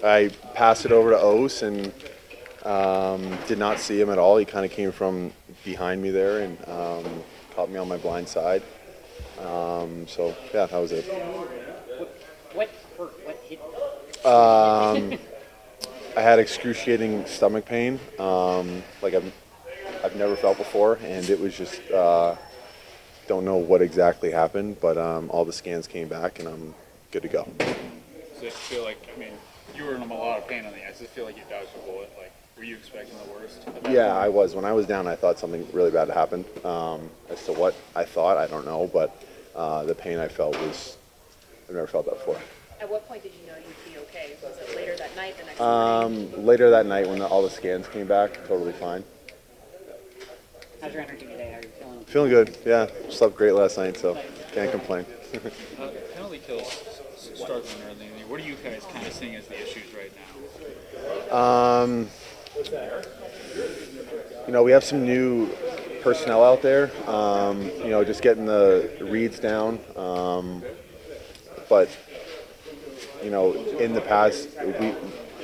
I passed it over to Ose and did not see him at all. He kind of came from behind me there and caught me on my blind side. So yeah, that was it. What hurt? What hit? I had excruciating stomach pain, like I've never felt before, and it was just don't know what exactly happened, but all the scans came back and I'm good to go. Does it feel like, I mean, you were in a lot of pain on the ice. Does it feel like you dodged a bullet? Like, were you expecting the worst? Yeah, I was. When I was down, I thought something really bad had happened. As to what I thought, I don't know, but the pain I felt was, I've never felt that before. At what point did you know you'd be okay? Was it later that night, the next morning? Later that night when all the scans came back, totally fine. How's your energy today? How are you feeling? Feeling good, yeah. Slept great last night, so can't complain. Penalty kills struggling early. What are you guys kind of seeing as the issues right now? We have some new personnel out there. Just getting the reads down. But in the past,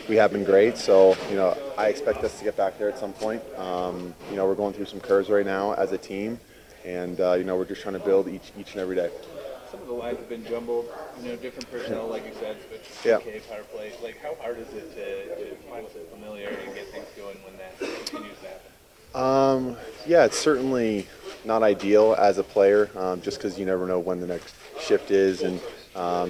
we have been great. So, I expect us to get back there at some point. We're going through some curves right now as a team, and we're just trying to build each and every day. Some of the lines have been jumbled, different personnel, like you said, but PK, power play. Like, how hard is it to find some familiarity and get things going when that continues to happen? Yeah, it's certainly not ideal as a player, just because you never know when the next shift is, and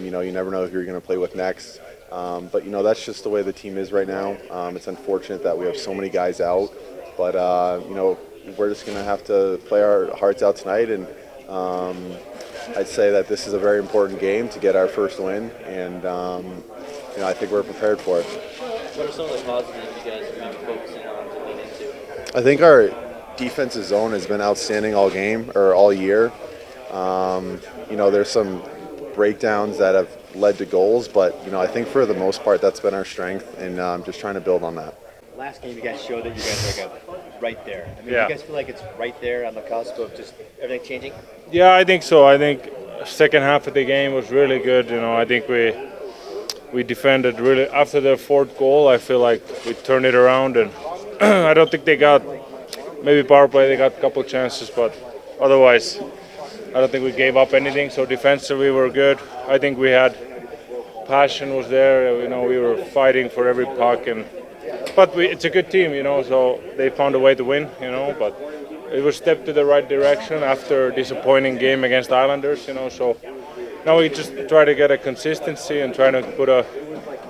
you never know who you're going to play with next. But that's just the way the team is right now. It's unfortunate that we have so many guys out, but we're just going to have to play our hearts out tonight, and I'd say that this is a very important game to get our first win, and I think we're prepared for it. What are some of the positives you guys are going to be focusing on to lean into? I think our defensive zone has been outstanding all game or all year. There's some breakdowns that have led to goals, but I think for the most part that's been our strength, and I'm just trying to build on that. Last game, you guys showed that you guys are right there. I mean, Yeah. you guys feel like it's right there on the cusp of just everything changing? Yeah, I think so. I think second half of the game was really good. I think we defended really after the fourth goal. I feel like we turned it around, and I don't think they got maybe power play. They got a couple chances, but otherwise, I don't think we gave up anything. So defensively, we were good. I think we had passion was there. We were fighting for every puck, but it's a good team. So they found a way to win. But it was a step to the right direction after a disappointing game against Islanders. So now we just try to get a consistency and try to put a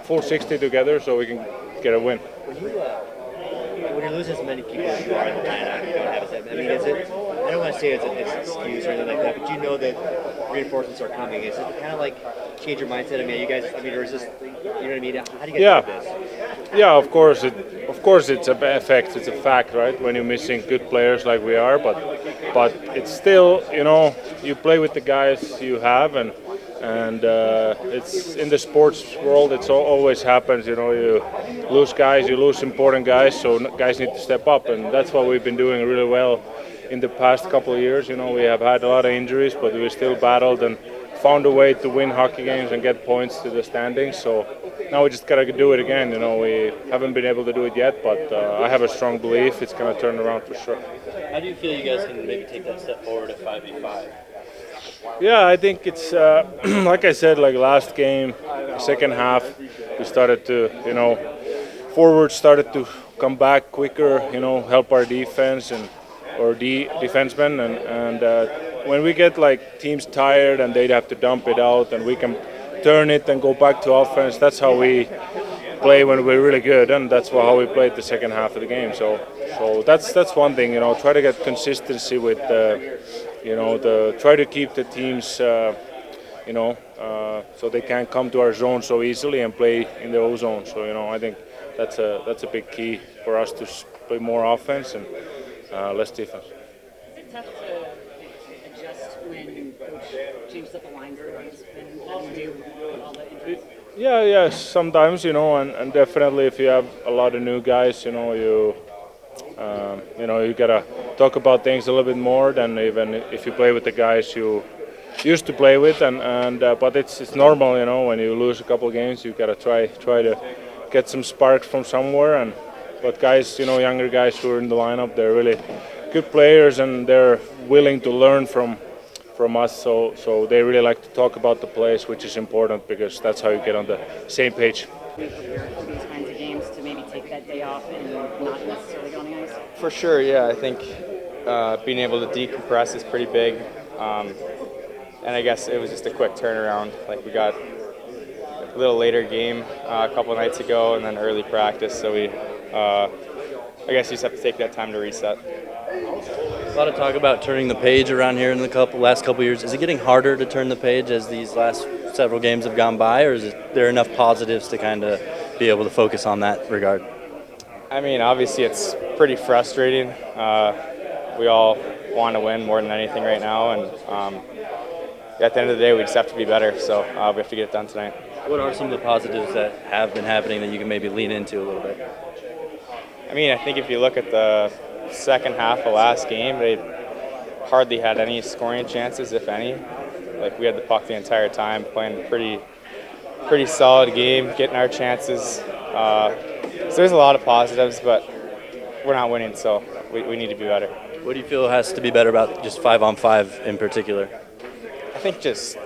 full 60 together so we can get a win. When you're losing as many people as you are in the lineup, you don't have as I mean, is it? I don't want to say it's an excuse or anything like that, but you know that reinforcements are coming. Is it kind of like change your mindset? Or is this? You know what I mean? How do you guys do this? Yeah, of course it's a effect. It's a fact, right? When you're missing good players like we are, but it's still, you play with the guys you have, and it's in the sports world. It always happens. You lose guys, you lose important guys, so guys need to step up, and that's what we've been doing really well in the past couple of years. We have had a lot of injuries, but we still battled and found a way to win hockey games and get points to the standings. So now we just gotta do it again. We haven't been able to do it yet, but I have a strong belief it's gonna turn around for sure. How do you feel you guys can maybe take that step forward at 5v5? Yeah, I think it's like I said, like last game, second half, we started to, forwards started to come back quicker, help our defense and or defensemen, and when we get like teams tired and they have to dump it out, and we can turn it and go back to offense. That's how we play when we're really good, and that's how we played the second half of the game. So that's one thing, try to get consistency with, try to keep the teams, so they can't come to our zone so easily and play in their own zone. So I think that's a big key for us to play more offense and less defense. Is it tough to adjust when coach changes up the lines that he's been having to do with all the injuries? Yeah, sometimes, and definitely if you have a lot of new guys, you gotta talk about things a little bit more than even if you play with the guys you used to play with, but it's normal, when you lose a couple of games, you gotta try to get some sparks from somewhere. But guys, younger guys who are in the lineup, they're really good players and they're willing to learn from us. So they really like to talk about the plays, which is important because that's how you get on the same page. We prepare for these kinds of games to maybe take that day off and not necessarily go on the ice? For sure, yeah. I think being able to decompress is pretty big. And I guess it was just a quick turnaround. Like we got a little later game a couple nights ago and then early practice. So I guess you just have to take that time to reset. A lot of talk about turning the page around here in the last couple years. Is it getting harder to turn the page as these last several games have gone by, or is there enough positives to kind of be able to focus on that regard? I mean, obviously it's pretty frustrating. We all want to win more than anything right now, and at the end of the day, we just have to be better. So we have to get it done tonight. What are some of the positives that have been happening that you can maybe lean into a little bit? I mean, I think if you look at the second half of last game, they hardly had any scoring chances, if any. Like we had the puck the entire time, playing a pretty solid game, getting our chances. So there's a lot of positives, but we're not winning, so we need to be better. What do you feel has to be better about just 5-on-5 in particular? I think just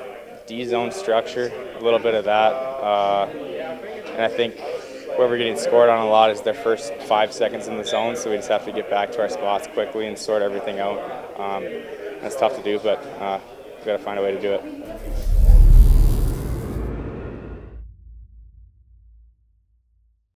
D-zone structure, a little bit of that. And I think where we're getting scored on a lot is their first 5 seconds in the zone, so we just have to get back to our spots quickly and sort everything out. That's tough to do, but we've got to find a way to do it.